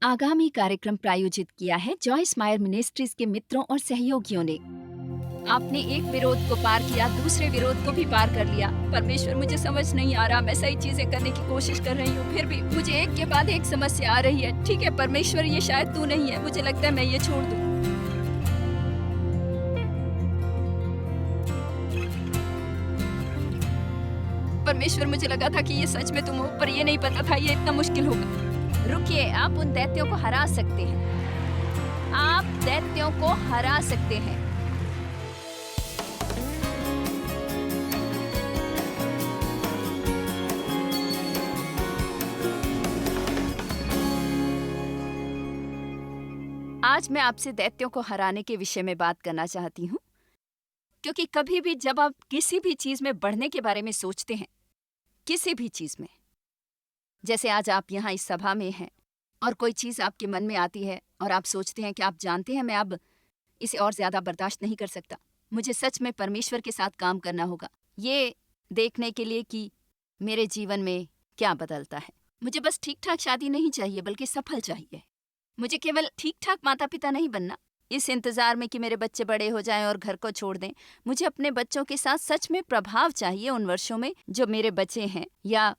आगामी कार्यक्रम प्रायोजित किया है जॉयस मायर मिनिस्ट्रीज के मित्रों और सहयोगियों ने। आपने एक विरोध को पार किया, दूसरे विरोध को भी पार कर लिया। परमेश्वर, मुझे समझ नहीं आ रहा, मैं सही चीजें करने की कोशिश कर रही हूँ, फिर भी मुझे एक के बाद एक समस्या आ रही है। ठीक है परमेश्वर, ये शायद तू नहीं है, मुझे लगता है मैं ये छोड़ दूँ। परमेश्वर, मुझे लगा था कि ये सच में तुम हो, पर ये नहीं पता था ये इतना मुश्किल होगा। रुकिए, आप उन दैत्यों को हरा सकते हैं। आप दैत्यों को हरा सकते हैं। आज मैं आपसे दैत्यों को हराने के विषय में बात करना चाहती हूँ, क्योंकि कभी भी जब आप किसी भी चीज में बढ़ने के बारे में सोचते हैं, किसी भी चीज में, जैसे आज आप यहाँ इस सभा में हैं और कोई चीज आपके मन में आती है और आप सोचते हैं कि आप जानते हैं मैं अब इसे और ज्यादा बर्दाश्त नहीं कर सकता, मुझे सच में परमेश्वर के साथ काम करना होगा ये देखने के लिए कि मेरे जीवन में क्या बदलता है। मुझे बस ठीक ठाक शादी नहीं चाहिए, बल्कि सफल चाहिए। मुझे केवल ठीक ठाक माता पिता नहीं बनना, इस इंतजार में कि मेरे बच्चे बड़े हो जाएं और घर को छोड़ दें। मुझे अपने बच्चों के साथ सच में प्रभाव चाहिए उन वर्षों में जो मेरे बचे हैं। या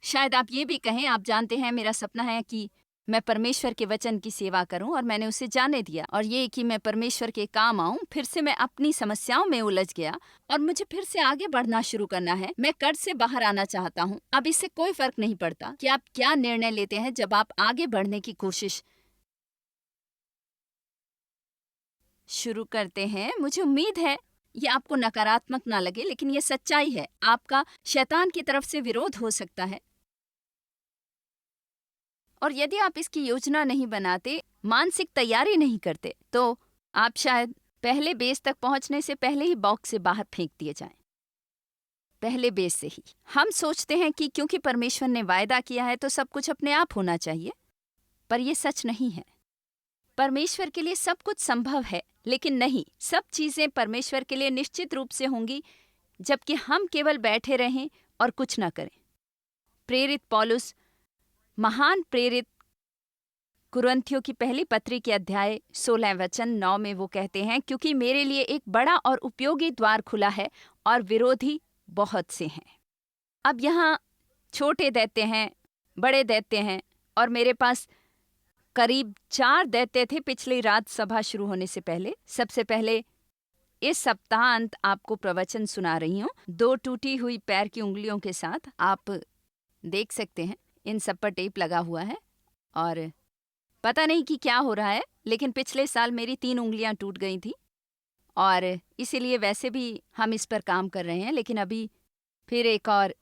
शायद आप ये भी कहें, आप जानते हैं मेरा सपना है कि मैं परमेश्वर के वचन की सेवा करूं और मैंने उसे जाने दिया, और ये कि मैं परमेश्वर के काम आऊं। फिर से मैं अपनी समस्याओं में उलझ गया और मुझे फिर से आगे बढ़ना शुरू करना है। मैं कर्ज से बाहर आना चाहता हूं। अब इससे कोई फर्क नहीं पड़ता कि आप क्या निर्णय लेते हैं जब आप आगे बढ़ने की कोशिश शुरू करते हैं। मुझे उम्मीद है ये आपको नकारात्मक ना लगे, लेकिन ये सच्चाई है। आपका शैतान की तरफ से विरोध हो सकता है, और यदि आप इसकी योजना नहीं बनाते, मानसिक तैयारी नहीं करते, तो आप शायद पहले बेस तक पहुंचने से पहले ही बॉक्स से बाहर फेंक दिए जाएं। पहले बेस से ही हम सोचते हैं कि क्योंकि परमेश्वर ने वायदा किया है तो सब कुछ अपने आप होना चाहिए, पर यह सच नहीं है। परमेश्वर के लिए सब कुछ संभव है, लेकिन नहीं, सब चीजें परमेश्वर के लिए निश्चित रूप से होंगी जबकि हम केवल बैठे रहें और कुछ न करें। प्रेरित पौलुस, महान प्रेरित, कुरिन्थियों की पहली पत्री के अध्याय 16 वचन 9 में वो कहते हैं, क्योंकि मेरे लिए एक बड़ा और उपयोगी द्वार खुला है और विरोधी बहुत से हैं। अब यहाँ छोटे दैत्य हैं, बड़े दैत्य हैं, और मेरे पास करीब 4 दैत्य थे पिछली रात सभा शुरू होने से पहले। सबसे पहले इस सप्ताहांत आपको प्रवचन सुना रही हूँ 2 टूटी हुई पैर की उंगलियों के साथ। आप देख सकते हैं इन सब पर टेप लगा हुआ है, और पता नहीं कि क्या हो रहा है, लेकिन पिछले साल मेरी 3 उंगलियां टूट गई थी, और इसीलिए वैसे भी हम इस पर काम कर रहे हैं, लेकिन अभी फिर एक और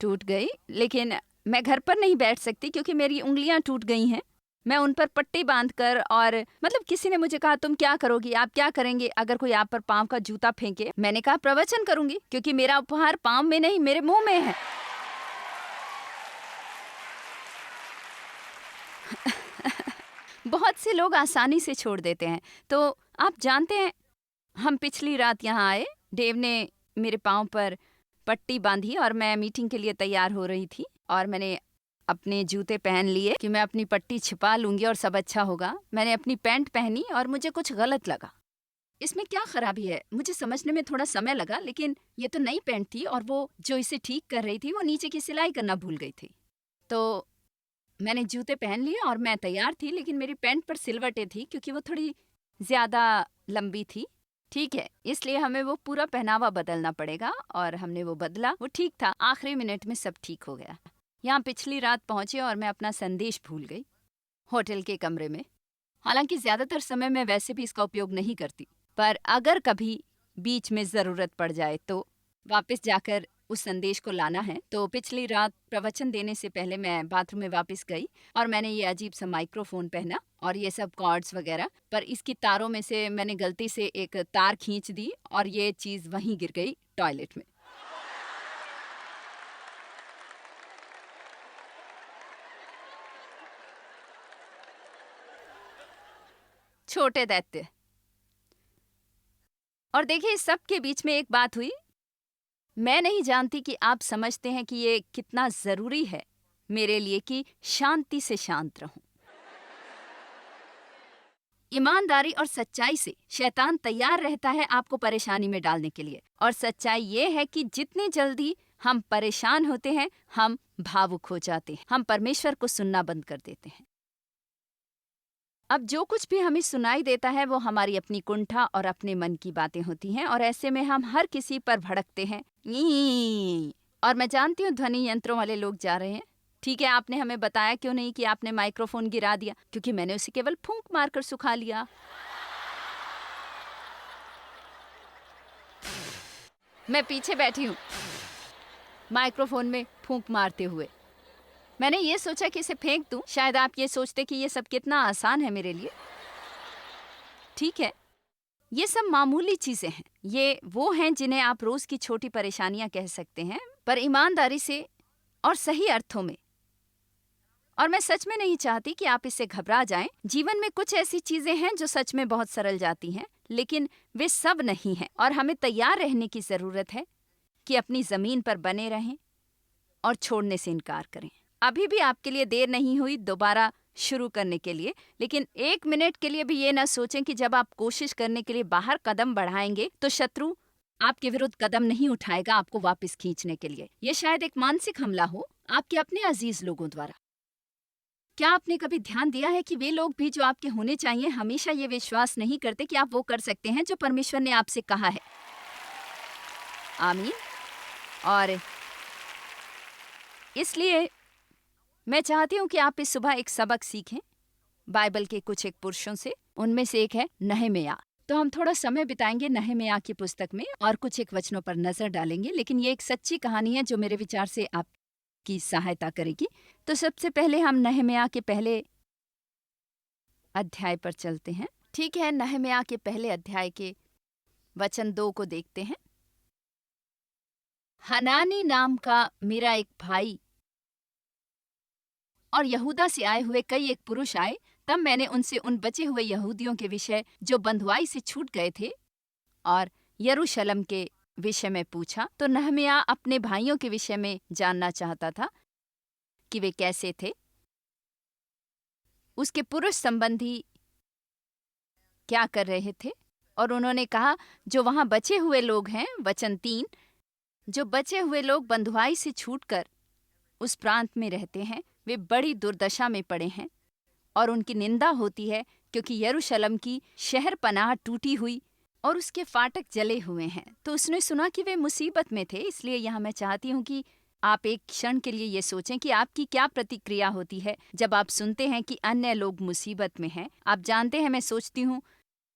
टूट गई। लेकिन मैं घर पर नहीं बैठ सकती क्योंकि मेरी उंगलियां टूट गई हैं। मैं उन पर पट्टी बांधकर, और मतलब किसी ने मुझे कहा तुम क्या करोगी, आप क्या करेंगे अगर कोई आप पर पांव का जूता फेंके? मैंने कहा प्रवचन करूंगी, क्योंकि मेरा उपहार पांव में नहीं मेरे मुंह में है। बहुत से लोग आसानी से छोड़ देते हैं। तो आप जानते हैं, हम पिछली रात यहाँ आए, डेव ने मेरे पाँव पर पट्टी बांधी और मैं मीटिंग के लिए तैयार हो रही थी, और मैंने अपने जूते पहन लिए कि मैं अपनी पट्टी छिपा लूंगी और सब अच्छा होगा। मैंने अपनी पैंट पहनी और मुझे कुछ गलत लगा। इसमें क्या खराबी है, मुझे समझने में थोड़ा समय लगा, लेकिन ये तो नई पैंट थी और वो जो इसे ठीक कर रही थी वो नीचे की सिलाई करना भूल गई थी। तो मैंने जूते पहन लिए और मैं तैयार थी, लेकिन मेरी पैंट पर सिलवटें थी क्योंकि वो थोड़ी ज्यादा लंबी थी। ठीक है, इसलिए हमें वो पूरा पहनावा बदलना पड़ेगा, और हमने वो बदला। वो ठीक था, आखिरी मिनट में सब ठीक हो गया। यहाँ पिछली रात पहुंचे और मैं अपना संदेश भूल गई होटल के कमरे में। हालांकि ज्यादातर समय मैं वैसे भी इसका उपयोग नहीं करती, पर अगर कभी बीच में जरूरत पड़ जाए तो वापस जाकर उस संदेश को लाना है। तो पिछली रात प्रवचन देने से पहले मैं बाथरूम में वापस गई और मैंने ये अजीब सा माइक्रोफोन पहना और ये सब कॉर्ड्स वगैरह, पर इसकी तारों में से मैंने गलती से एक तार खींच दी और ये चीज वहीं गिर गई टॉयलेट में। छोटे दैत्य। और देखिए, इस सब के बीच में एक बात हुई। मैं नहीं जानती कि आप समझते हैं कि ये कितना जरूरी है मेरे लिए कि शांति से शांत रहूं। ईमानदारी और सच्चाई से शैतान तैयार रहता है आपको परेशानी में डालने के लिए। और सच्चाई ये है कि जितनी जल्दी हम परेशान होते हैं, हम भावुक हो जाते हैं, हम परमेश्वर को सुनना बंद कर देते हैं। अब जो कुछ भी हमें सुनाई देता है वो हमारी अपनी कुंठा और अपने मन की बातें होती हैं, और ऐसे में हम हर किसी पर भड़कते हैं। और मैं जानती हूँ ध्वनि यंत्रों वाले लोग जा रहे हैं, ठीक है, आपने हमें बताया क्यों नहीं कि आपने माइक्रोफोन गिरा दिया? क्योंकि मैंने उसे केवल फूंक मारकर सुखा लिया। मैं पीछे बैठी हूँ माइक्रोफोन में फूंक मारते हुए। मैंने ये सोचा कि इसे फेंक दूं। शायद आप ये सोचते कि ये सब कितना आसान है मेरे लिए। ठीक है, ये सब मामूली चीजें हैं। ये वो हैं जिन्हें आप रोज की छोटी परेशानियां कह सकते हैं, पर ईमानदारी से और सही अर्थों में। और मैं सच में नहीं चाहती कि आप इससे घबरा जाएं। जीवन में कुछ ऐसी चीजें हैं जो सच में बहुत सरल जाती हैं, लेकिन वे सब नहीं हैं, और हमें तैयार रहने की जरूरत है कि अपनी जमीन पर बने रहें और छोड़ने से इनकार करें। अभी भी आपके लिए देर नहीं हुई दोबारा शुरू करने के लिए, लेकिन 1 मिनट के लिए भी ये ना सोचें कि जब आप कोशिश करने के लिए बाहर कदम बढ़ाएंगे तो शत्रु आपके विरुद्ध कदम नहीं उठाएगा आपको वापस खींचने के लिए। ये शायद एक मानसिक हमला हो आपके अपने अजीज लोगों द्वारा। क्या आपने कभी ध्यान दिया है कि वे लोग भी जो आपके होने चाहिए हमेशा ये विश्वास नहीं करते कि आप वो कर सकते हैं जो परमेश्वर ने आपसे कहा है? आमीन। और इसलिए मैं चाहती हूँ कि आप इस सुबह एक सबक सीखें बाइबल के कुछ एक पुरुषों से। उनमें से एक है नहम्याह। तो हम थोड़ा समय बिताएंगे नहम्याह की पुस्तक में और कुछ एक वचनों पर नजर डालेंगे, लेकिन ये एक सच्ची कहानी है जो मेरे विचार से आपकी सहायता करेगी। तो सबसे पहले हम नहम्याह के पहले अध्याय पर चलते हैं। ठीक है, नहम्याह के पहले अध्याय के वचन 2 को देखते हैं। हनानी नाम का मेरा एक भाई और यहूदा से आए हुए कई एक पुरुष आए। तब मैंने उनसे उन बचे हुए यहूदियों के विषय जो बंधुआई से छूट गए थे और यरूशलेम के विषय में पूछा। तो नहम्याह अपने भाइयों के विषय में जानना चाहता था कि वे कैसे थे, उसके पुरुष संबंधी क्या कर रहे थे। और उन्होंने कहा जो वहां बचे हुए लोग हैं, वचन 3, जो बचे हुए लोग बंधुआई से छूटकर उस प्रांत में रहते हैं, वे बड़ी दुर्दशा में पड़े हैं और उनकी निंदा होती है, क्योंकि यरूशलेम की शहर पनाह टूटी हुई और उसके फाटक जले हुए हैं। तो उसने सुना कि वे मुसीबत में थे। इसलिए यहाँ मैं चाहती हूँ कि आप एक क्षण के लिए ये सोचें कि आपकी क्या प्रतिक्रिया होती है जब आप सुनते हैं कि अन्य लोग मुसीबत में हैं। आप जानते हैं, मैं सोचती हूँ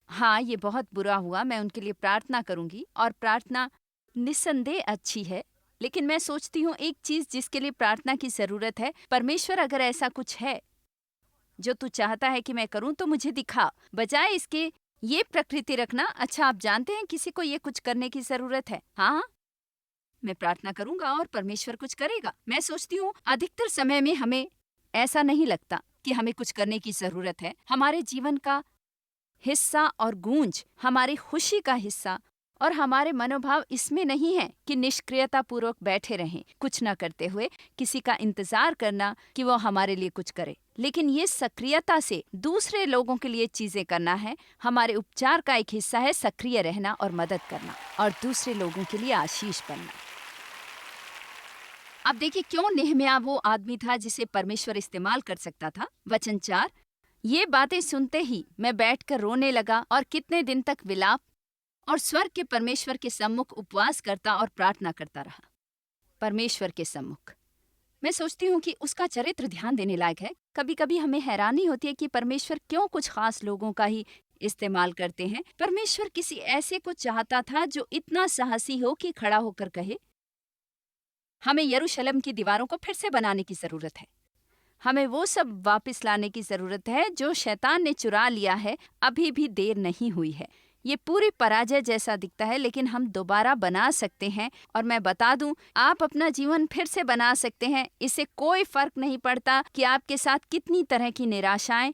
हाँ ये बहुत बुरा हुआ, मैं उनके लिए प्रार्थना करूंगी, और प्रार्थना निस्संदेह अच्छी है। लेकिन मैं सोचती हूँ एक चीज जिसके लिए प्रार्थना की जरूरत है, परमेश्वर अगर ऐसा कुछ है जो तू चाहता है कि मैं करूं तो मुझे दिखा, बजाय इसके ये प्रकृति रखना अच्छा आप जानते हैं किसी को ये कुछ करने की जरूरत है। हाँ, मैं प्रार्थना करूंगा और परमेश्वर कुछ करेगा। मैं सोचती हूँ अधिकतर समय में हमें ऐसा नहीं लगता कि हमें कुछ करने की जरूरत है। हमारे जीवन का हिस्सा और गूंज हमारी खुशी का हिस्सा और हमारे मनोभाव इसमें नहीं है कि निष्क्रियता पूर्वक बैठे रहें, कुछ न करते हुए किसी का इंतजार करना कि वो हमारे लिए कुछ करे, लेकिन ये सक्रियता से दूसरे लोगों के लिए चीजें करना है। हमारे उपचार का एक हिस्सा है सक्रिय रहना और मदद करना और दूसरे लोगों के लिए आशीष बनना। अब देखिए क्यों नहम्याह वो आदमी था जिसे परमेश्वर इस्तेमाल कर सकता था। वचन 4, ये बातें सुनते ही मैं बैठकर रोने लगा और कितने दिन तक विलाप और स्वर्ग के परमेश्वर के सम्मुख उपवास करता और प्रार्थना करता रहा। परमेश्वर के सम्मुख, मैं सोचती हूँ कि उसका चरित्र ध्यान देने लायक है। कभी कभी हमें हैरानी होती है कि परमेश्वर क्यों कुछ खास लोगों का ही इस्तेमाल करते हैं। परमेश्वर किसी ऐसे को चाहता था जो इतना साहसी हो कि खड़ा होकर कहे हमें यरूशलेम की दीवारों को फिर से बनाने की जरूरत है, हमें वो सब वापस लाने की जरूरत है जो शैतान ने चुरा लिया है। अभी भी देर नहीं हुई है। ये पूरी पराजय जैसा दिखता है, लेकिन हम दोबारा बना सकते हैं। और मैं बता दूं, आप अपना जीवन फिर से बना सकते हैं। इससे कोई फर्क नहीं पड़ता कि आपके साथ कितनी तरह की निराशाएं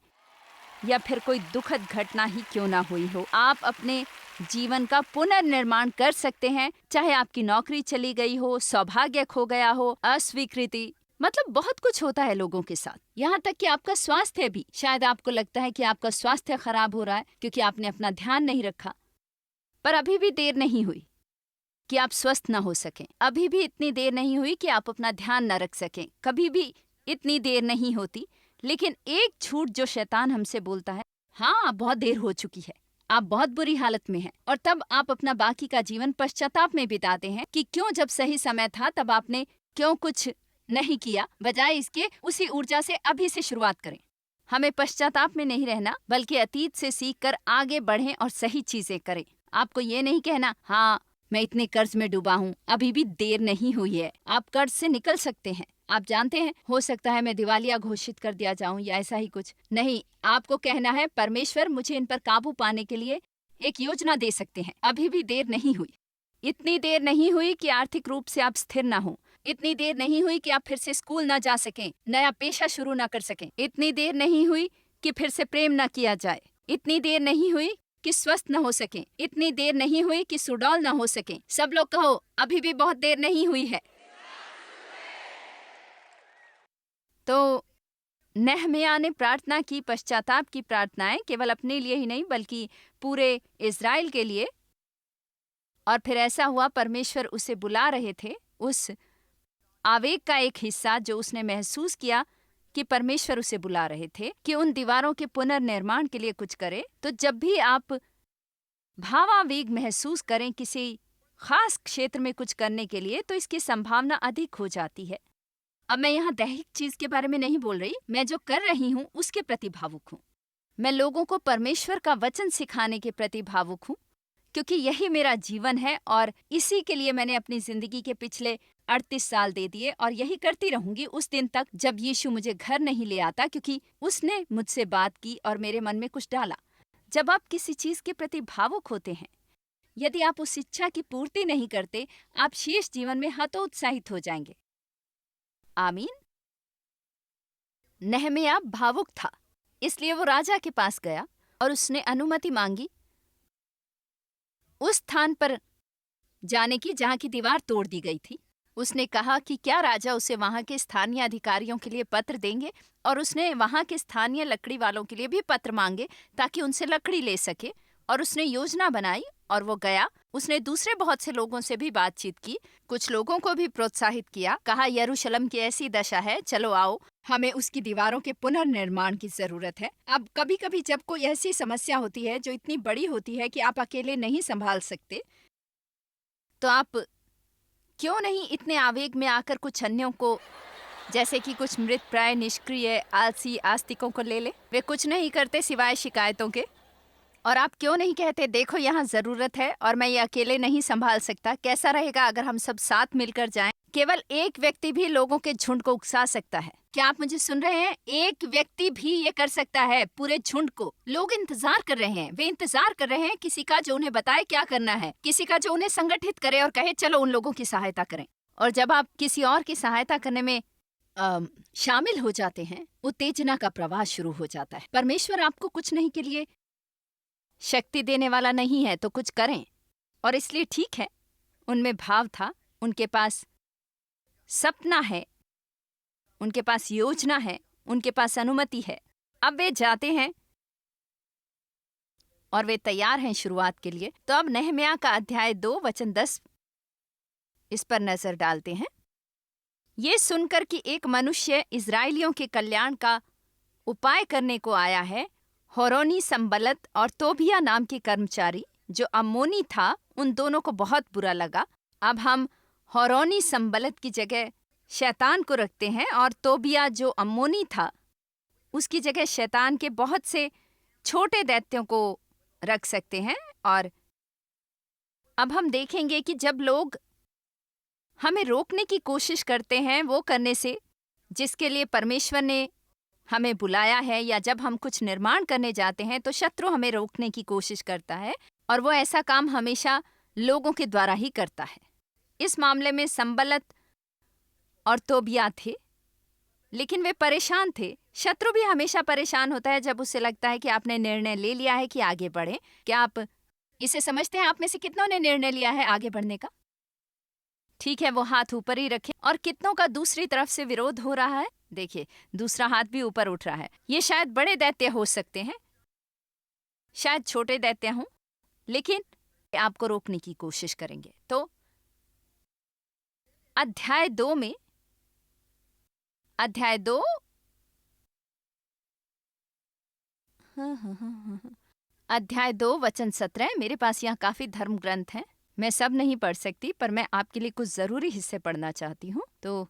या फिर कोई दुखद घटना ही क्यों ना हुई हो। आप अपने जीवन का पुनर्निर्माण कर सकते हैं, चाहे आपकी नौकरी चली गई हो, सौभाग्य खो गया हो, अस्वीकृति, मतलब बहुत कुछ होता है लोगों के साथ, यहाँ तक कि आपका स्वास्थ्य भी। शायद आपको लगता है कि आपका स्वास्थ्य खराब हो रहा है क्योंकि आपने अपना ध्यान नहीं रखा, पर अभी भी देर नहीं हुई कि आप स्वस्थ न हो सकें। अभी भी इतनी देर नहीं हुई कि आप अपना ध्यान न रख सकें। कभी भी इतनी देर नहीं होती। लेकिन एक झूठ जो शैतान हमसे बोलता है, हाँ बहुत देर हो चुकी है, आप बहुत बुरी हालत में हैं, और तब आप अपना बाकी का जीवन पश्चाताप में बिताते हैं कि क्यों जब सही समय था तब आपने क्यों कुछ नहीं किया। बजाय इसके उसी ऊर्जा से अभी से शुरुआत करें। हमें पश्चाताप में नहीं रहना, बल्कि अतीत से सीखकर आगे बढ़ें और सही चीजें करें। आपको ये नहीं कहना, हाँ मैं इतने कर्ज में डूबा हूँ, अभी भी देर नहीं हुई है। आप कर्ज से निकल सकते हैं। आप जानते हैं, हो सकता है मैं दिवालिया घोषित कर दिया जाऊं या ऐसा ही कुछ। नहीं, आपको कहना है, परमेश्वर मुझे इन पर काबू पाने के लिए एक योजना दे सकते हैं। अभी भी देर नहीं हुई। इतनी देर नहीं हुई कि आर्थिक रूप से आप स्थिर ना हो। इतनी देर नहीं हुई कि आप फिर से स्कूल ना जा सकें, नया पेशा शुरू ना कर सकें। इतनी देर नहीं हुई कि फिर से प्रेम ना किया जाए। इतनी देर नहीं हुई कि स्वस्थ न हो सकें। इतनी देर नहीं हुई कि सुडौल न हो सकें। सब लोग कहो, अभी भी बहुत देर नहीं हुई है। तो नेहम्याह ने प्रार्थना की, पश्चाताप की प्रार्थनाएं, केवल अपने लिए ही नहीं बल्कि पूरे इज़राइल के लिए। और फिर ऐसा हुआ, परमेश्वर उसे बुला रहे थे। उस आवेग का एक हिस्सा जो उसने महसूस किया कि परमेश्वर उसे बुला रहे थे कि उन दीवारों के पुनर्निर्माण के लिए कुछ करे। तो जब भी आप भावावेग महसूस करें किसी खास क्षेत्र में कुछ करने के लिए, तो इसकी संभावना अधिक हो जाती है। अब मैं यहाँ दैहिक चीज के बारे में नहीं बोल रही, मैं जो कर रही हूँ उसके प्रति भावुक हूँ। मैं लोगों को परमेश्वर का वचन सिखाने के प्रति भावुक हूँ, क्योंकि यही मेरा जीवन है और इसी के लिए मैंने अपनी जिंदगी के पिछले 38 साल दे दिए, और यही करती रहूंगी उस दिन तक जब यीशु मुझे घर नहीं ले आता, क्योंकि उसने मुझसे बात की और मेरे मन में कुछ डाला। जब आप किसी चीज के प्रति भावुक होते हैं, यदि आप उस इच्छा की पूर्ति नहीं करते, आप शेष जीवन में हतोत्साहित हो जाएंगे। आमीन। नेहम्याह भावुक था, इसलिए वो राजा के पास गया और उसने अनुमति मांगी उस स्थान पर जाने की जहां की दीवार तोड़ दी गई थी। उसने कहा कि क्या राजा उसे वहां के स्थानीय अधिकारियों के लिए पत्र देंगे, और उसने वहां के स्थानीय लकड़ी वालों के लिए भी पत्र मांगे ताकि उनसे लकड़ी ले सके। और उसने योजना बनाई और वो गया। उसने दूसरे बहुत से लोगों से भी बातचीत की, कुछ लोगों को भी प्रोत्साहित किया। कहा, यरूशलेम की ऐसी दशा है, चलो आओ, हमें उसकी दीवारों के पुनर्निर्माण की जरूरत है। अब कभी कभी जब कोई ऐसी समस्या होती है जो इतनी बड़ी होती है कि आप अकेले नहीं संभाल सकते, तो आप क्यों नहीं इतने आवेग में आकर कुछ अन्यों को, जैसे कि कुछ मृत प्राय निष्क्रिय आलसी आस्तिकों को ले ले। वे कुछ नहीं करते सिवाय शिकायतों के, और आप क्यों नहीं कहते, देखो यहाँ जरूरत है और मैं ये अकेले नहीं संभाल सकता। कैसा रहेगा अगर हम सब साथ मिलकर जाएं? केवल एक व्यक्ति भी लोगों के झुंड को उकसा सकता है। क्या आप मुझे सुन रहे हैं? एक व्यक्ति भी ये कर सकता है पूरे झुंड को। लोग इंतजार कर रहे हैं, वे इंतजार कर रहे हैं किसी का जो उन्हें बताए क्या करना है, किसी का जो उन्हें संगठित करे और कहे चलो उन लोगों की सहायता करें। और जब आप किसी और की सहायता करने में शामिल हो जाते हैं, उत्तेजना का प्रवाह शुरू हो जाता है। परमेश्वर आपको कुछ नहीं के लिए शक्ति देने वाला नहीं है, तो कुछ करें। और इसलिए ठीक है, उनमें भाव था, उनके पास सपना है, उनके पास योजना है, उनके पास अनुमति है। अब वे जाते हैं और वे तैयार हैं शुरुआत के लिए। तो अब नेहम्याह का अध्याय 2 वचन 10 इस पर नजर डालते हैं। ये सुनकर कि एक मनुष्य इजराइलियों के कल्याण का उपाय करने को आया है, होरोनी संबलत और तोबिया नाम के कर्मचारी जो अम्मोनी था, उन दोनों को बहुत बुरा लगा। अब हम होरोनी संबलत की जगह शैतान को रखते हैं और तोबिया जो अम्मोनी था उसकी जगह शैतान के बहुत से छोटे दैत्यों को रख सकते हैं। और अब हम देखेंगे कि जब लोग हमें रोकने की कोशिश करते हैं वो करने से जिसके लिए परमेश्वर ने हमें बुलाया है, या जब हम कुछ निर्माण करने जाते हैं तो शत्रु हमें रोकने की कोशिश करता है, और वो ऐसा काम हमेशा लोगों के द्वारा ही करता है। इस मामले में संबलत और तोबिया थे, लेकिन वे परेशान थे। शत्रु भी हमेशा परेशान होता है जब उसे लगता है कि आपने निर्णय ले लिया है कि आगे बढ़े। क्या आप इसे समझते हैं? आप में से कितनों ने निर्णय लिया है आगे बढ़ने का? ठीक है, वो हाथ ऊपर ही रखे। और कितनों का दूसरी तरफ से विरोध हो रहा है, देखिए दूसरा हाथ भी ऊपर उठ रहा है। ये शायद बड़े दैत्य हो सकते हैं, शायद छोटे दैत्य हों, लेकिन आपको रोकने की कोशिश करेंगे। तो अध्याय 2 में, अध्याय 2 अध्याय 2 वचन 17। मेरे पास यहाँ काफी धर्म ग्रंथ हैं, मैं सब नहीं पढ़ सकती, पर मैं आपके लिए कुछ जरूरी हिस्से पढ़ना चाहती हूँ। तो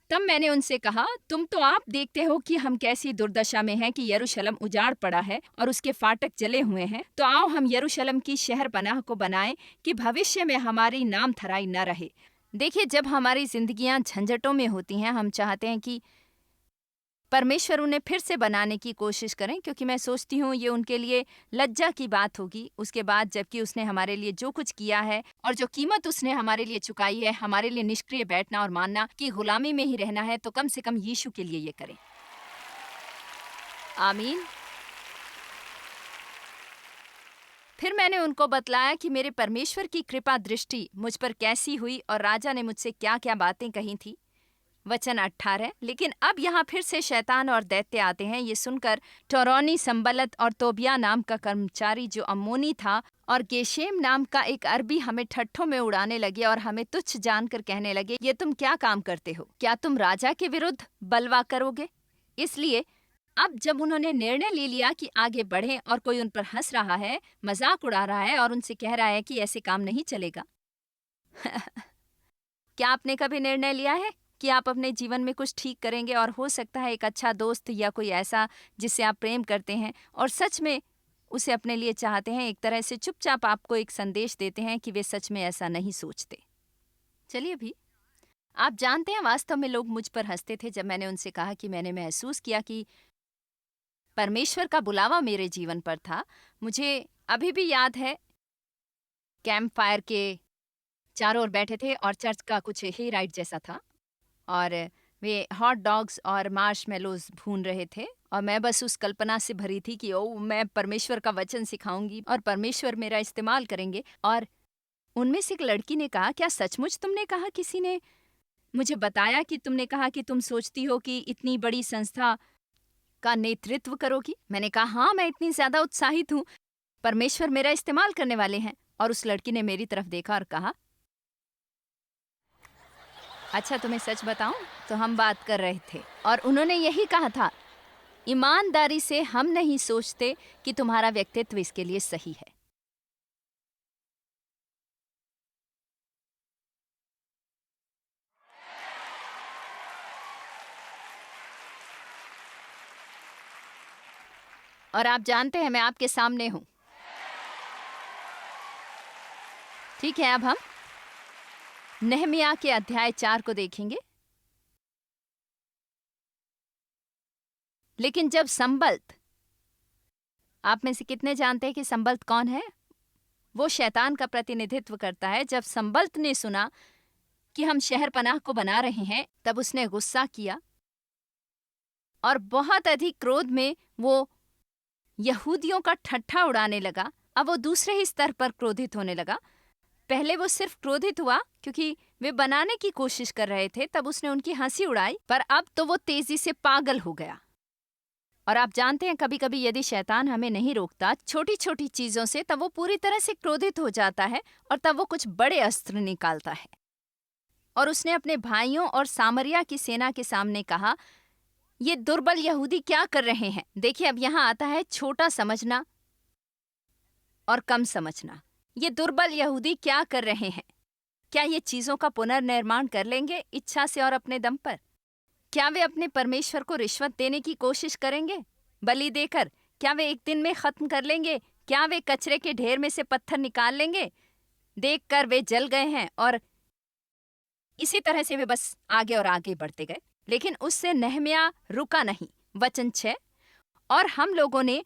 तब मैंने उनसे कहा, तुम तो आप देखते हो कि हम कैसी दुर्दशा में हैं कि यरूशलेम उजाड़ पड़ा है और उसके फाटक जले हुए हैं। तो आओ हम यरूशलेम की शहर पनाह को बनाएं कि भविष्य में हमारी नाम धराई न रहे। देखिए, जब हमारी जिंदगियां झंझटों में होती हैं, हम चाहते हैं कि परमेश्वर उन्हें फिर से बनाने की कोशिश करें, क्योंकि मैं सोचती हूँ ये उनके लिए लज्जा की बात होगी उसके बाद, जबकि उसने हमारे लिए जो कुछ किया है और जो कीमत उसने हमारे लिए चुकाई है, हमारे लिए निष्क्रिय बैठना और मानना कि गुलामी में ही रहना है, तो कम से कम यीशु के लिए ये करें। आमीन। फिर मैंने उनको बतलाया कि मेरे परमेश्वर की कृपा दृष्टि मुझ पर कैसी हुई और राजा ने मुझसे क्या क्या बातें कही थी। वचन 18। लेकिन अब यहाँ फिर से शैतान और दैत्य आते हैं। ये सुनकर टोरोनी संबलत और तोबिया नाम का कर्मचारी जो अम्मोनी था और गेशेम नाम का एक अरबी हमें ठट्ठों में उड़ाने लगे और हमें तुच्छ जानकर कहने लगे, ये तुम क्या काम करते हो? क्या तुम राजा के विरुद्ध बलवा करोगे? इसलिए अब जब उन्होंने निर्णय ले लिया कि आगे बढ़ें और कोई उन पर हंस रहा है, मजाक उड़ा रहा है और उनसे कह रहा है कि ऐसे काम नहीं चलेगा। क्या आपने कभी निर्णय लिया है कि आप अपने जीवन में कुछ ठीक करेंगे और हो सकता है एक अच्छा दोस्त या कोई ऐसा जिससे आप प्रेम करते हैं और सच में उसे अपने लिए चाहते हैं, एक तरह से चुपचाप आपको एक संदेश देते हैं कि वे सच में ऐसा नहीं सोचते? चलिए भी, आप जानते हैं वास्तव में लोग मुझ पर हंसते थे जब मैंने उनसे कहा कि मैंने महसूस किया कि परमेश्वर का बुलावा मेरे जीवन पर था। मुझे अभी भी याद है, कैंप फायर के चारों ओर बैठे थे और चर्च का कुछ ही राइड जैसा था और वे हॉट डॉग्स और मार्शमेलोज भून रहे थे और मैं बस उस कल्पना से भरी थी कि ओ, मैं परमेश्वर का वचन सिखाऊंगी और परमेश्वर मेरा इस्तेमाल करेंगे। और उनमें से एक लड़की ने कहा, क्या सचमुच तुमने कहा? किसी ने मुझे बताया कि तुमने कहा कि तुम सोचती हो कि इतनी बड़ी संस्था का नेतृत्व करोगी। मैंने कहा, हाँ, मैं इतनी ज्यादा उत्साहित हूँ, परमेश्वर मेरा इस्तेमाल करने वाले हैं। और उस लड़की ने मेरी तरफ देखा और कहा, अच्छा तुम्हें सच बताऊं तो हम बात कर रहे थे और उन्होंने यही कहा था, ईमानदारी से हम नहीं सोचते कि तुम्हारा व्यक्तित्व इसके लिए सही है। और आप जानते हैं मैं आपके सामने हूं। ठीक है, अब हम नहमिया के अध्याय 4 को देखेंगे। लेकिन जब संबल्त, आप में से कितने जानते हैं कि संबल्त कौन है? वो शैतान का प्रतिनिधित्व करता है। जब संबल्त ने सुना कि हम शहर पनाह को बना रहे हैं, तब उसने गुस्सा किया और बहुत अधिक क्रोध में वो यहूदियों का ठट्ठा उड़ाने लगा। अब वो दूसरे ही स्तर पर क्रोधित होने लगा। पहले वो सिर्फ क्रोधित हुआ क्योंकि वे बनाने की कोशिश कर रहे थे, तब उसने उनकी हंसी उड़ाई, पर अब तो वो तेजी से पागल हो गया। और आप जानते हैं, कभी कभी यदि शैतान हमें नहीं रोकता छोटी छोटी चीजों से, तब वो पूरी तरह से क्रोधित हो जाता है और तब वो कुछ बड़े अस्त्र निकालता है। और उसने अपने भाइयों और सामरिया की सेना के सामने कहा, ये दुर्बल यहूदी क्या कर रहे हैं? देखिए, अब यहाँ आता है छोटा समझना और कम समझना। ये दुर्बल यहूदी क्या कर रहे हैं? क्या ये चीजों का पुनर्निर्माण कर लेंगे इच्छा से और अपने दम पर? क्या वे अपने परमेश्वर को रिश्वत देने की कोशिश करेंगे बलि देकर? क्या वे एक दिन में खत्म कर लेंगे? क्या वे कचरे के ढेर में से पत्थर निकाल लेंगे? देखकर वे जल गए हैं और इसी तरह से वे बस आगे और आगे बढ़ते गए। लेकिन उससे नहमिया रुका नहीं। वचन 6, और हम लोगों ने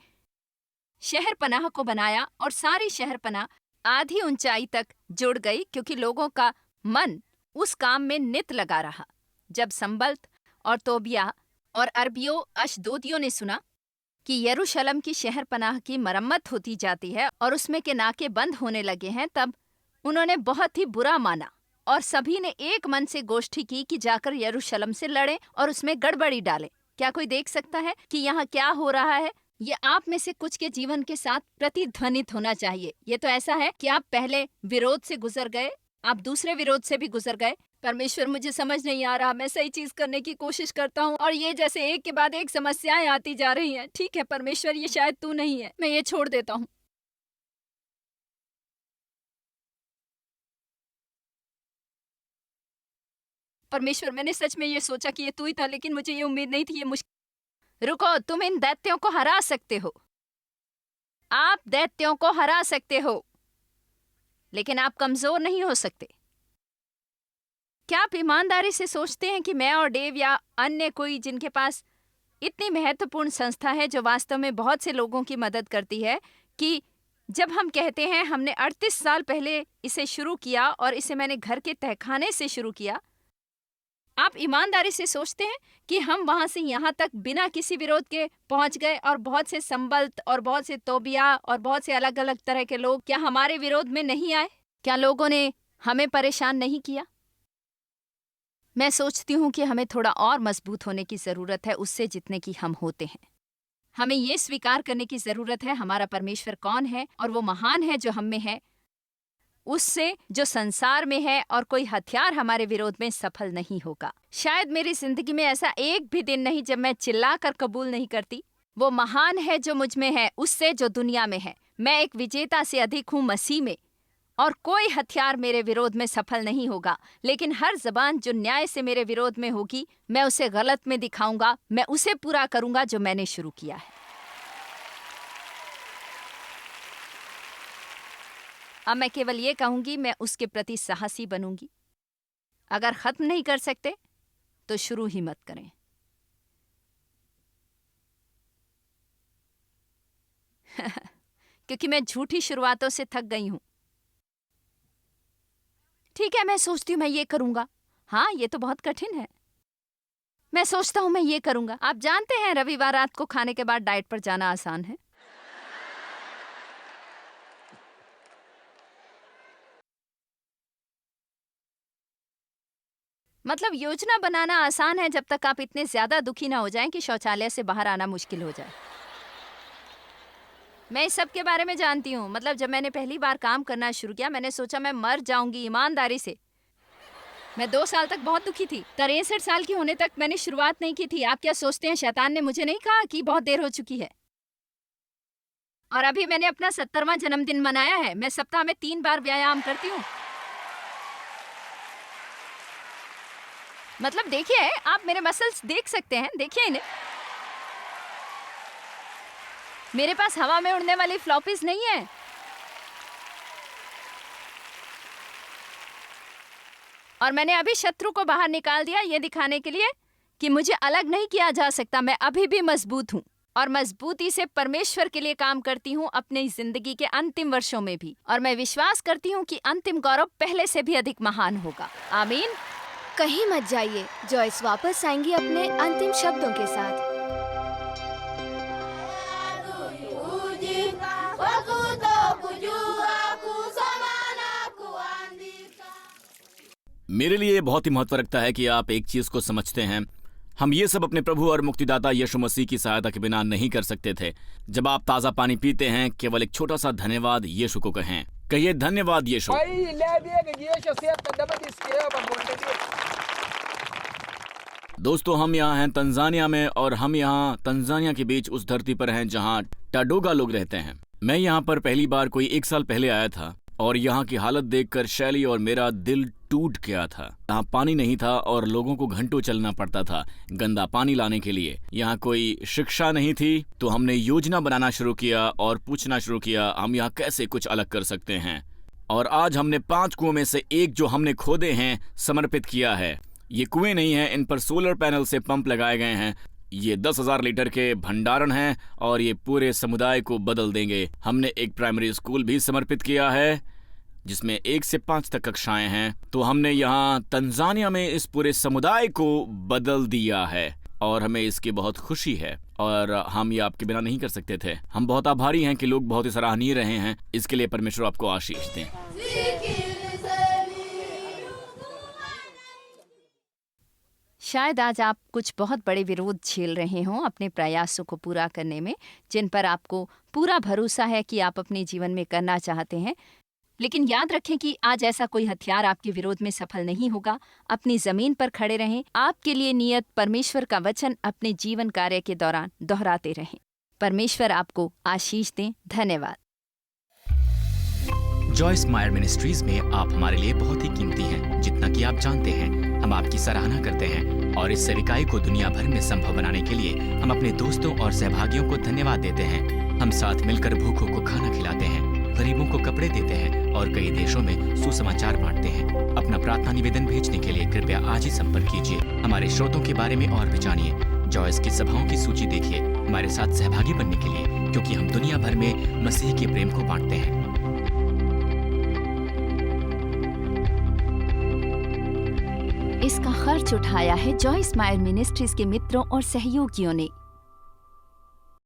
शहर पनाह को बनाया और सारी शहर पनाह आधी ऊंचाई तक जुड़ गई, क्योंकि लोगों का मन उस काम में नित लगा रहा। जब संबल्त और तोबिया और अरबियों अशदोदियों ने सुना कि यरूशलेम की शहर पनाह की मरम्मत होती जाती है और उसमें के नाके बंद होने लगे हैं, तब उन्होंने बहुत ही बुरा माना और सभी ने एक मन से गोष्ठी की कि जाकर यरूशलेम से लड़ें और उसमें गड़बड़ी डालें। क्या कोई देख सकता है कि यहाँ क्या हो रहा है? ये आप में से कुछ के जीवन के साथ प्रतिध्वनित होना चाहिए। ये तो ऐसा है कि आप पहले विरोध से गुजर गए, आप दूसरे विरोध से भी गुजर गए। परमेश्वर, मुझे समझ नहीं आ रहा, मैं सही चीज करने की कोशिश करता हूँ और ये जैसे एक के बाद एक समस्याएं आती जा रही हैं। ठीक है परमेश्वर, ये शायद तू नहीं है, मैं ये छोड़ देता हूँ। परमेश्वर, मैंने सच में ये सोचा कि ये तू ही था, लेकिन मुझे ये उम्मीद नहीं थी। ये मुश्किल। रुको, तुम इन दैत्यों को हरा सकते हो, आप दैत्यों को हरा सकते हो, लेकिन आप कमजोर नहीं हो सकते। क्या आप ईमानदारी से सोचते हैं कि मैं और डेव या अन्य कोई जिनके पास इतनी महत्वपूर्ण संस्था है जो वास्तव में बहुत से लोगों की मदद करती है, कि जब हम कहते हैं हमने 38 साल पहले इसे शुरू किया और इसे मैंने घर के तहखाने से शुरू किया, आप ईमानदारी से सोचते हैं कि हम वहां से यहाँ तक बिना किसी विरोध के पहुंच गए और बहुत से संबल्त और बहुत से तोबिया और बहुत से अलग अलग तरह के लोग क्या हमारे विरोध में नहीं आए? क्या लोगों ने हमें परेशान नहीं किया? मैं सोचती हूँ कि हमें थोड़ा और मजबूत होने की जरूरत है उससे जितने की हम होते हैं। हमें ये स्वीकार करने की जरूरत है हमारा परमेश्वर कौन है और वो महान है जो हम में है, उससे जो संसार में है, और कोई हथियार हमारे विरोध में सफल नहीं होगा। शायद मेरी जिंदगी में ऐसा एक भी दिन नहीं जब मैं चिल्लाकर कबूल नहीं करती, वो महान है जो मुझ में है उससे जो दुनिया में है। मैं एक विजेता से अधिक हूँ मसीह में, और कोई हथियार मेरे विरोध में सफल नहीं होगा। लेकिन हर जबान जो न्याय से मेरे विरोध में होगी, मैं उसे गलत में दिखाऊंगा, मैं उसे पूरा करूंगा जो मैंने शुरू किया है। अब मैं केवल ये कहूंगी, मैं उसके प्रति साहसी बनूंगी। अगर खत्म नहीं कर सकते तो शुरू ही मत करें। क्योंकि मैं झूठी शुरुआतों से थक गई हूं। ठीक है, मैं सोचती हूं मैं ये करूंगा। हाँ, ये तो बहुत कठिन है। मैं सोचता हूं मैं ये करूंगा। आप जानते हैं रविवार रात को खाने के बाद डाइट पर जाना आसान है। मतलब योजना बनाना आसान है जब तक आप इतने ज्यादा दुखी ना हो जाएं कि शौचालय से बाहर आना मुश्किल हो जाए। मैं इस सब के बारे में जानती हूँ। मतलब जब मैंने पहली बार काम करना शुरू किया, मैंने सोचा मैं मर जाऊंगी ईमानदारी से। मैं 2 साल तक बहुत दुखी थी। 63 साल की होने तक मैंने शुरुआत नहीं की थी। आप क्या सोचते हैं शैतान ने मुझे नहीं कहा कि बहुत देर हो चुकी है? और अभी मैंने अपना 70वां जन्मदिन मनाया है। मैं सप्ताह में 3 बार व्यायाम करती हूँ। मतलब देखिए, आप मेरे मसल्स देख सकते हैं, देखिए इन्हें। मेरे पास हवा में उड़ने वाली फ्लॉपीज नहीं है। और मैंने अभी शत्रु को बाहर निकाल दिया, ये दिखाने के लिए कि मुझे अलग नहीं किया जा सकता। मैं अभी भी मजबूत हूँ और मजबूती से परमेश्वर के लिए काम करती हूँ अपनी जिंदगी के अंतिम वर्षों में भी। और मैं विश्वास करती हूँ कि अंतिम गौरव पहले से भी अधिक महान होगा। आमीन। कहीं मत जाइए, जॉयस वापस आएंगी अपने अंतिम शब्दों के साथ। मेरे लिए बहुत ही महत्व रखता है कि आप एक चीज को समझते हैं। हम ये सब अपने प्रभु और मुक्तिदाता यीशु मसीह की सहायता के बिना नहीं कर सकते थे। जब आप ताज़ा पानी पीते हैं, केवल एक छोटा सा धन्यवाद यीशु को कहें। कहिए, धन्यवाद यीशु। दोस्तों, हम यहाँ हैं तंजानिया में, और हम यहाँ तंजानिया के बीच उस धरती पर हैं जहाँ टाडोगा लोग रहते हैं। मैं यहाँ पर पहली बार कोई 1 साल पहले आया था, और यहाँ की हालत देखकर शैली और मेरा दिल टूट गया था। यहाँ पानी नहीं था और लोगों को घंटों चलना पड़ता था गंदा पानी लाने के लिए। यहाँ कोई शिक्षा नहीं थी, तो हमने योजना बनाना शुरू किया और पूछना शुरू किया हम यहाँ कैसे कुछ अलग कर सकते हैं। और आज हमने 5 कुओं में से एक जो हमने खोदे हैं समर्पित किया है। ये कुएं नहीं है, इन पर सोलर पैनल से पंप लगाए गए हैं। ये 10,000 लीटर के भंडारण हैं और ये पूरे समुदाय को बदल देंगे। हमने एक प्राइमरी स्कूल भी समर्पित किया है जिसमें 1 से 5 तक कक्षाएं हैं। तो हमने यहाँ तंजानिया में इस पूरे समुदाय को बदल दिया है और हमें इसकी बहुत खुशी है, और हम ये आपके बिना नहीं कर सकते थे। हम बहुत आभारी हैं कि लोग बहुत ही सराहनीय रहे हैं। इसके लिए परमेश्वर आपको आशीष दें। शायद आज आप कुछ बहुत बड़े विरोध झेल रहे हों अपने प्रयासों को पूरा करने में, जिन पर आपको पूरा भरोसा है कि आप अपने जीवन में करना चाहते हैं। लेकिन याद रखें कि आज ऐसा कोई हथियार आपके विरोध में सफल नहीं होगा। अपनी जमीन पर खड़े रहें। आपके लिए नियत परमेश्वर का वचन अपने जीवन कार्य के दौरान दोहराते रहें। परमेश्वर आपको आशीष दें। धन्यवाद। जॉयस मायर मिनिस्ट्रीज में आप हमारे लिए बहुत ही कीमती हैं, जितना कि आप जानते हैं। हम आपकी सराहना करते हैं और इस सेविकाई को दुनिया भर में संभव बनाने के लिए हम अपने दोस्तों और सहभागियों को धन्यवाद देते हैं। हम साथ मिलकर भूखों को खाना खिलाते हैं, गरीबों को कपड़े देते हैं और कई देशों में सुसमाचार बांटते हैं। अपना प्रार्थना निवेदन भेजने के लिए कृपया आज ही संपर्क कीजिए। हमारे स्रोतों के बारे में और भी जानिए। जॉयस की सभाओं की सूची देखिए हमारे साथ सहभागी बनने के लिए, क्योंकि हम दुनिया भर में मसीह के प्रेम को बांटते हैं। इसका खर्च उठाया है जॉयस मायर मिनिस्ट्रीज के मित्रों और सहयोगियों ने।